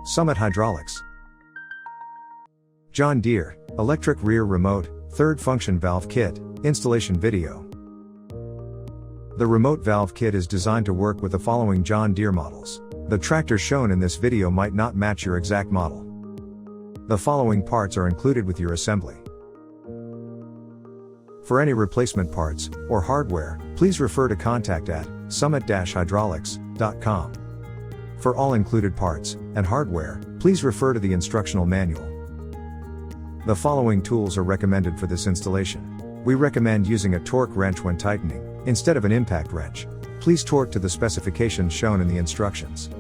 Summit Hydraulics John Deere, Electric Rear Remote, Third Function Valve Kit, Installation Video. The remote valve kit is designed to work with the following John Deere models. The tractor shown in this video might not match your exact model. The following parts are included with your assembly. For any replacement parts or hardware, please refer to contact at summit-hydraulics.com. For all included parts and hardware, please refer to the instructional manual. The following tools are recommended for this installation. We recommend using a torque wrench when tightening, instead of an impact wrench. Please torque to the specifications shown in the instructions.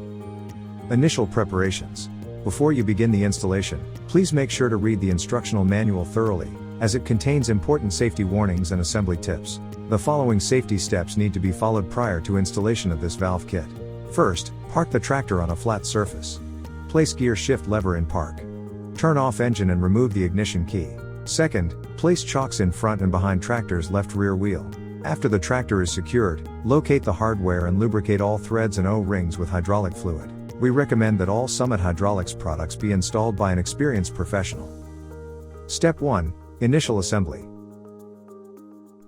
Initial preparations. Before you begin the installation, please make sure to read the instructional manual thoroughly, as it contains important safety warnings and assembly tips. The following safety steps need to be followed prior to installation of this valve kit. First, park the tractor on a flat surface. Place gear shift lever in park. Turn off engine and remove the ignition key. Second, place chocks in front and behind tractor's left rear wheel. After the tractor is secured, locate the hardware and lubricate all threads and O-rings with hydraulic fluid. We recommend that all Summit Hydraulics products be installed by an experienced professional. Step 1. Initial assembly.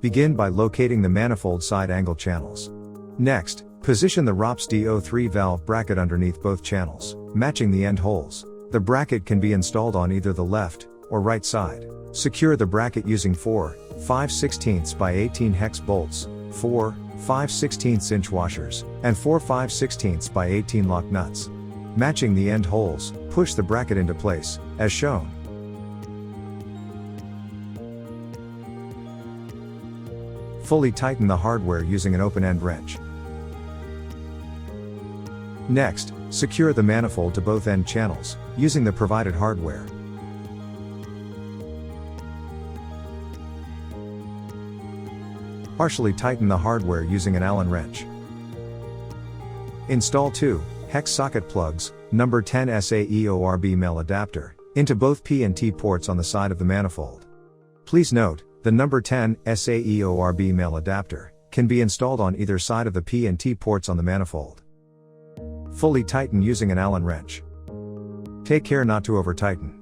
Begin by locating the manifold side angle channels. Next, position the ROPS D03 valve bracket underneath both channels, matching the end holes. The bracket can be installed on either the left or right side. Secure the bracket using 4 5/16 by 18 hex bolts, 4 5/16 inch washers, and 4 5/16 by 18 lock nuts. Matching the end holes, push the bracket into place, as shown. Fully tighten the hardware using an open-end wrench. Next, secure the manifold to both end channels, using the provided hardware. Partially tighten the hardware using an Allen wrench. Install 2 hex socket plugs, number 10 SAEORB male adapter, into both P and T ports on the side of the manifold. Please note, the number 10 SAEORB male adapter can be installed on either side of the P and T ports on the manifold. Fully tighten using an Allen wrench. Take care not to over-tighten.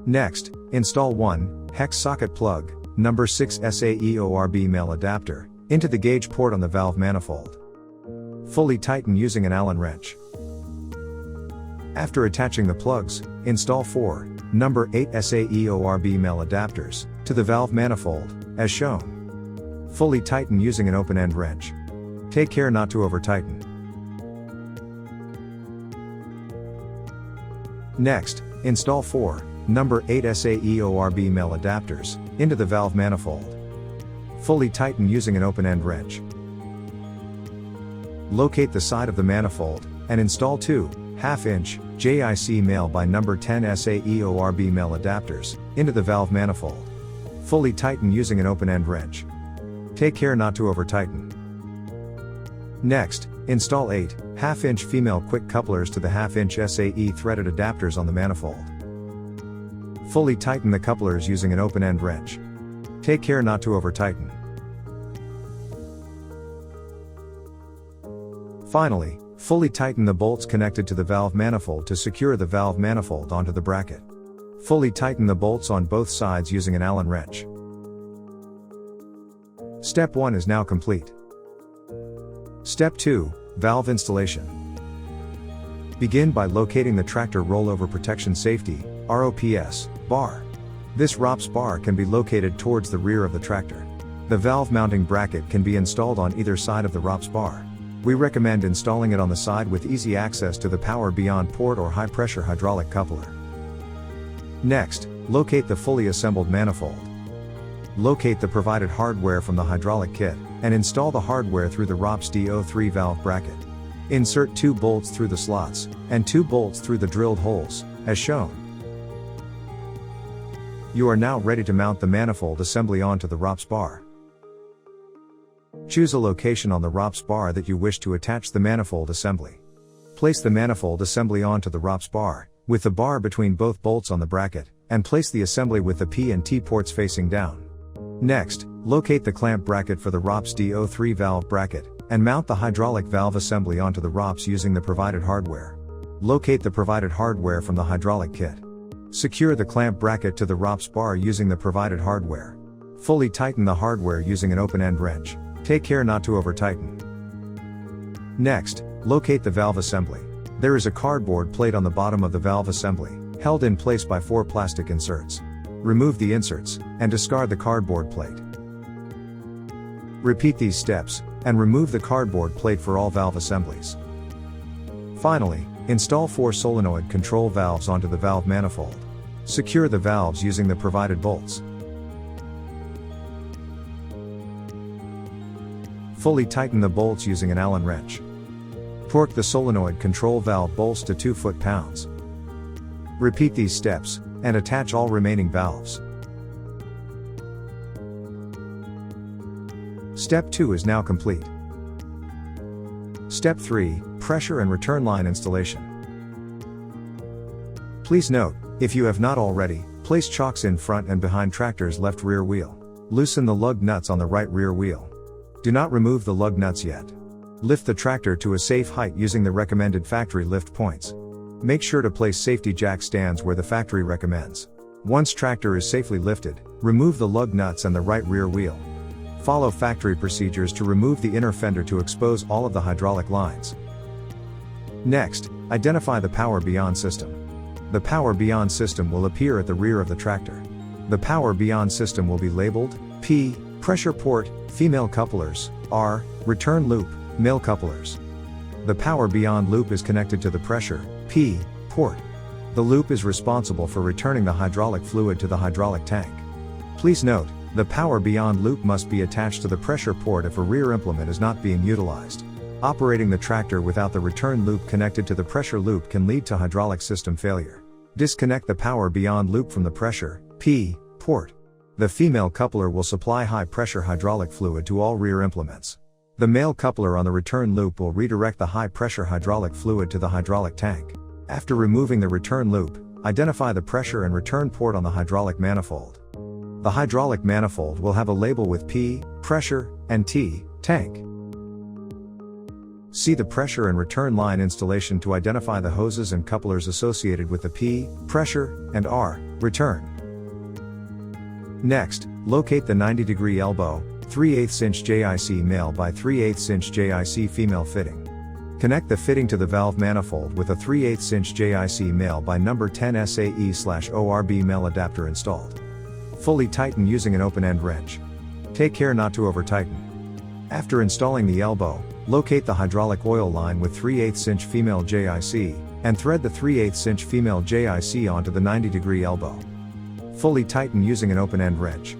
Next, install 1 hex socket plug, number 6 SAEORB male adapter, into the gauge port on the valve manifold. Fully tighten using an Allen wrench. After attaching the plugs, install 4 number 8 SAEORB male adapters to the valve manifold, as shown. Fully tighten using an open-end wrench. Take care not to over-tighten. Next, install 4 number 8 SAEORB male adapters into the valve manifold. Fully tighten using an open-end wrench. Locate the side of the manifold and install 2 1/2-inch JIC male by number 10 SAEORB male adapters into the valve manifold. Fully tighten using an open-end wrench. Take care not to over-tighten. Next, install 8 1/2-inch female quick couplers to the 1/2-inch SAE threaded adapters on the manifold. Fully tighten the couplers using an open-end wrench. Take care not to over-tighten. Finally, fully tighten the bolts connected to the valve manifold to secure the valve manifold onto the bracket. Fully tighten the bolts on both sides using an Allen wrench. Step 1 is now complete. Step 2, valve installation. Begin by locating the tractor rollover protection safety, ROPS, bar. This ROPS bar can be located towards the rear of the tractor. The valve mounting bracket can be installed on either side of the ROPS bar. We recommend installing it on the side with easy access to the power beyond port or high pressure hydraulic coupler. Next, locate the fully assembled manifold. Locate the provided hardware from the hydraulic kit, and install the hardware through the ROPS D03 valve bracket. Insert 2 bolts through the slots, and 2 bolts through the drilled holes, as shown. You are now ready to mount the manifold assembly onto the ROPS bar. Choose a location on the ROPS bar that you wish to attach the manifold assembly. Place the manifold assembly onto the ROPS bar, with the bar between both bolts on the bracket, and place the assembly with the P and T ports facing down. Next, locate the clamp bracket for the ROPS D03 valve bracket, and mount the hydraulic valve assembly onto the ROPS using the provided hardware. Locate the provided hardware from the hydraulic kit. Secure the clamp bracket to the ROPS bar using the provided hardware. Fully tighten the hardware using an open-end wrench. Take care not to over-tighten. Next, locate the valve assembly. There is a cardboard plate on the bottom of the valve assembly, held in place by 4 plastic inserts. Remove the inserts, and discard the cardboard plate. Repeat these steps, and remove the cardboard plate for all valve assemblies. Finally, install 4 solenoid control valves onto the valve manifold. Secure the valves using the provided bolts. Fully tighten the bolts using an Allen wrench. Torque the solenoid control valve bolts to 2 foot-pounds. Repeat these steps, and attach all remaining valves. Step 2 is now complete. Step 3, pressure and return line installation. Please note, if you have not already, place chocks in front and behind tractor's left rear wheel. Loosen the lug nuts on the right rear wheel. Do not remove the lug nuts yet. Lift the tractor to a safe height using the recommended factory lift points. Make sure to place safety jack stands where the factory recommends. Once tractor is safely lifted, remove the lug nuts and the right rear wheel. Follow factory procedures to remove the inner fender to expose all of the hydraulic lines. Next, identify the Power Beyond system. The Power Beyond system will appear at the rear of the tractor. The Power Beyond system will be labeled P, pressure port, female couplers, R, return loop, male couplers. The Power Beyond loop is connected to the pressure, P, port. The loop is responsible for returning the hydraulic fluid to the hydraulic tank. Please note, the Power Beyond loop must be attached to the pressure port if a rear implement is not being utilized. Operating the tractor without the return loop connected to the pressure loop can lead to hydraulic system failure. Disconnect the Power Beyond loop from the pressure, P, port. The female coupler will supply high-pressure hydraulic fluid to all rear implements. The male coupler on the return loop will redirect the high-pressure hydraulic fluid to the hydraulic tank. After removing the return loop, identify the pressure and return port on the hydraulic manifold. The hydraulic manifold will have a label with P, pressure, and T, tank. See the pressure and return line installation to identify the hoses and couplers associated with the P, pressure, and R, return. Next, locate the 90-degree elbow, 3/8 inch JIC male by 3/8 inch JIC female fitting. Connect the fitting to the valve manifold with a 3/8 inch JIC male by number 10 SAE/ORB male adapter installed. Fully tighten using an open-end wrench. Take care not to over-tighten. After installing the elbow, locate the hydraulic oil line with 3/8 inch female JIC, and thread the 3/8 inch female JIC onto the 90-degree elbow. Fully tighten using an open-end wrench.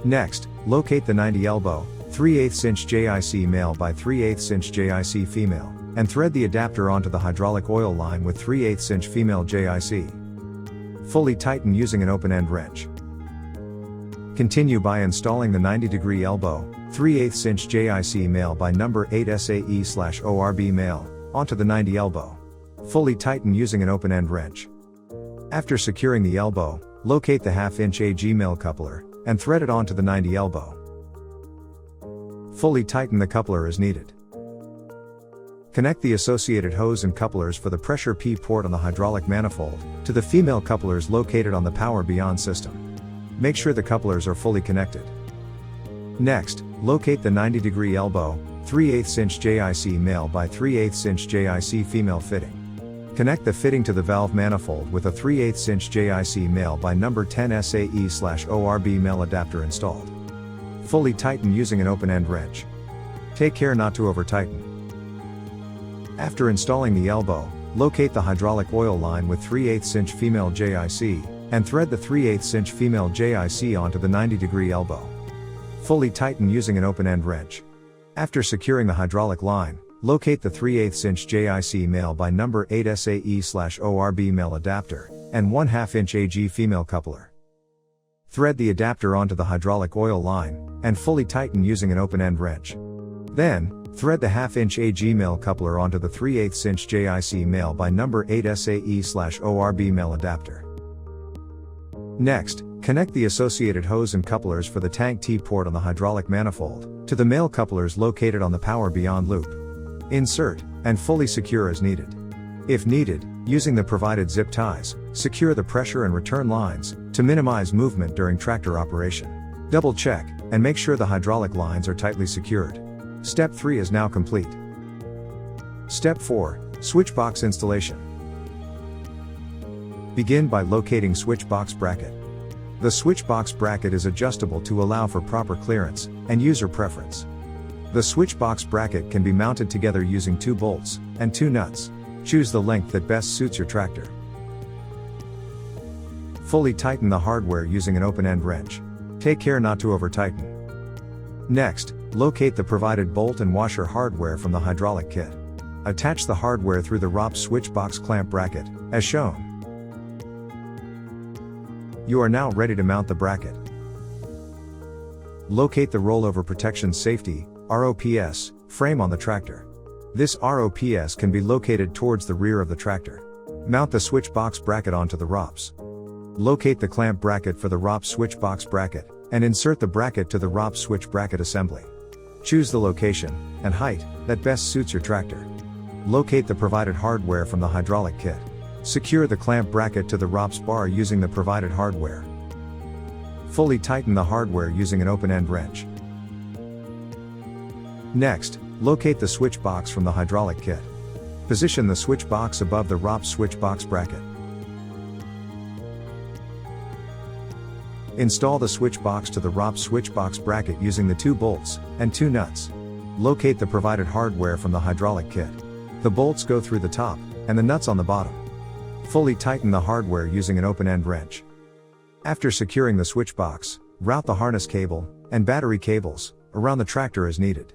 Next, locate the 90 elbow, 3/8 inch JIC male by 3/8 inch JIC female, and thread the adapter onto the hydraulic oil line with 3/8 inch female JIC. Fully tighten using an open-end wrench. Continue by installing the 90-degree elbow, 3/8 inch JIC male by number 8 SAE/ORB male, onto the 90 elbow. Fully tighten using an open-end wrench. After securing the elbow, locate the 1/2 inch AG male coupler, and thread it onto the 90 elbow. Fully tighten the coupler as needed. Connect the associated hose and couplers for the pressure P port on the hydraulic manifold, to the female couplers located on the Power Beyond system. Make sure the couplers are fully connected. Next, locate the 90-degree elbow, 3/8 inch JIC male by 3/8 inch JIC female fitting. Connect the fitting to the valve manifold with a 3/8 inch JIC male by number 10 SAE/ORB male adapter installed. Fully tighten using an open-end wrench. Take care not to over-tighten. After installing the elbow, locate the hydraulic oil line with 3/8 inch female JIC, and thread the 3/8 inch female JIC onto the 90-degree elbow. Fully tighten using an open-end wrench. After securing the hydraulic line, locate the 3/8 inch JIC male by number 8 SAE/ORB male adapter, and 1/2 inch AG female coupler. Thread the adapter onto the hydraulic oil line, and fully tighten using an open-end wrench. Then, thread the 1/2 inch AG male coupler onto the 3/8 inch JIC male by number 8 SAE/ORB male adapter. Next, Connect the associated hose and couplers for the tank T-port on the hydraulic manifold to the male couplers located on the power beyond loop. Insert and fully secure as needed. If needed, using the provided zip ties, secure the pressure and return lines to minimize movement during tractor operation. Double check and make sure the hydraulic lines are tightly secured. Step 3 is now complete. Step 4, Switchbox installation. Begin by locating Switchbox bracket. The Switchbox bracket is adjustable to allow for proper clearance and user preference. The Switchbox bracket can be mounted together using 2 bolts and 2 nuts. Choose the length that best suits your tractor. Fully tighten the hardware using an open-end wrench. Take care not to over-tighten. Next, locate the provided bolt and washer hardware from the hydraulic kit. Attach the hardware through the ROPS Switchbox clamp bracket, as shown. You are now ready to mount the bracket. Locate the rollover protection safety, ROPS, frame on the tractor. This ROPS can be located towards the rear of the tractor. Mount the Switchbox bracket onto the ROPS. Locate the clamp bracket for the ROPS Switchbox bracket, and insert the bracket to the ROPS switch bracket assembly. Choose the location and height that best suits your tractor. Locate the provided hardware from the hydraulic kit. Secure the clamp bracket to the ROPS bar using the provided hardware. Fully tighten the hardware using an open-end wrench. Next, locate the switch box from the hydraulic kit. Position the switch box above the ROPS switch box bracket. Install the switch box to the ROPS switch box bracket using the 2 bolts and 2 nuts. Locate the provided hardware from the hydraulic kit. The bolts go through the top, and the nuts on the bottom. Fully tighten the hardware using an open-end wrench. After securing the switch box, route the harness cable and battery cables around the tractor as needed.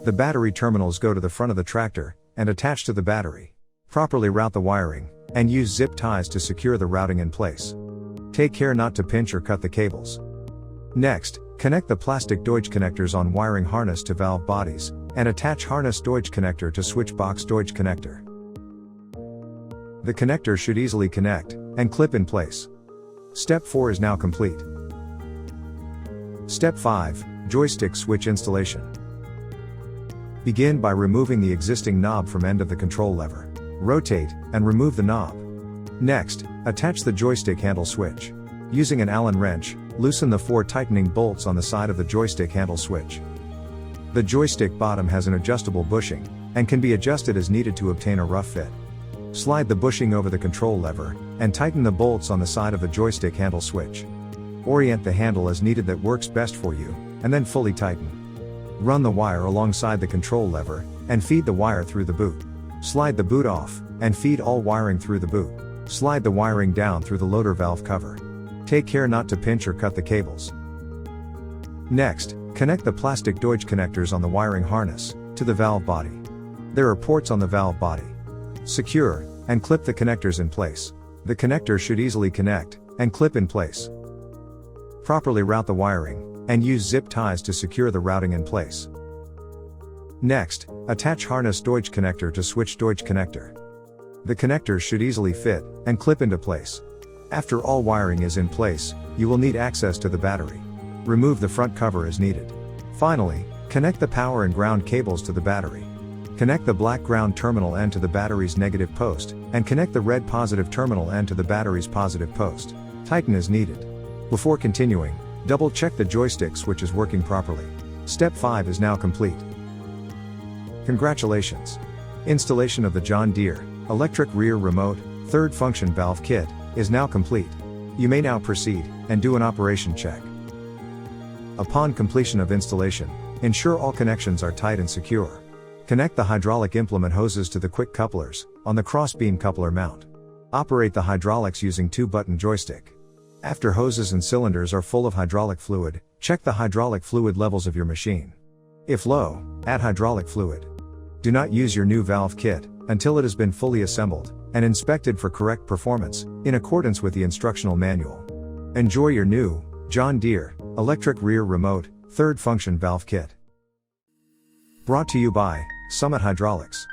The battery terminals go to the front of the tractor and attach to the battery. Properly route the wiring and use zip ties to secure the routing in place. Take care not to pinch or cut the cables. Next, connect the plastic Deutsch connectors on wiring harness to valve bodies and attach harness Deutsch connector to switchbox Deutsch connector. The connector should easily connect and clip in place. Step 4 is now complete. Step 5, Joystick switch installation. Begin by removing the existing knob from end of the control lever. Rotate and remove the knob. Next, attach the joystick handle switch. Using an Allen wrench, loosen the 4 tightening bolts on the side of the joystick handle switch. The joystick bottom has an adjustable bushing and can be adjusted as needed to obtain a rough fit. Slide the bushing over the control lever and tighten the bolts on the side of the joystick handle switch. Orient the handle as needed that works best for you, and then fully tighten. Run the wire alongside the control lever and feed the wire through the boot. Slide the boot off and feed all wiring through the boot. Slide the wiring down through the loader valve cover. Take care not to pinch or cut the cables. Next, connect the plastic Deutsch connectors on the wiring harness to the valve body. There are ports on the valve body. Secure and clip the connectors in place. The connector should easily connect and clip in place. Properly route the wiring and use zip ties to secure the routing in place. Next, attach harness Deutsch connector to switch Deutsch connector. The connectors should easily fit and clip into place. After all wiring is in place, you will need access to the battery. Remove the front cover as needed. Finally, connect the power and ground cables to the battery. Connect the black ground terminal end to the battery's negative post, and connect the red positive terminal end to the battery's positive post. Tighten as needed. Before continuing, double check the joystick switch is working properly. Step 5 is now complete. Congratulations! Installation of the John Deere electric rear remote, third function valve kit is now complete. You may now proceed and do an operation check. Upon completion of installation, ensure all connections are tight and secure. Connect the hydraulic implement hoses to the quick couplers on the crossbeam coupler mount. Operate the hydraulics using 2-button joystick. After hoses and cylinders are full of hydraulic fluid, check the hydraulic fluid levels of your machine. If low, add hydraulic fluid. Do not use your new valve kit until it has been fully assembled and inspected for correct performance in accordance with the instructional manual. Enjoy your new John Deere electric rear remote, third function valve kit. Brought to you by Summit Hydraulics.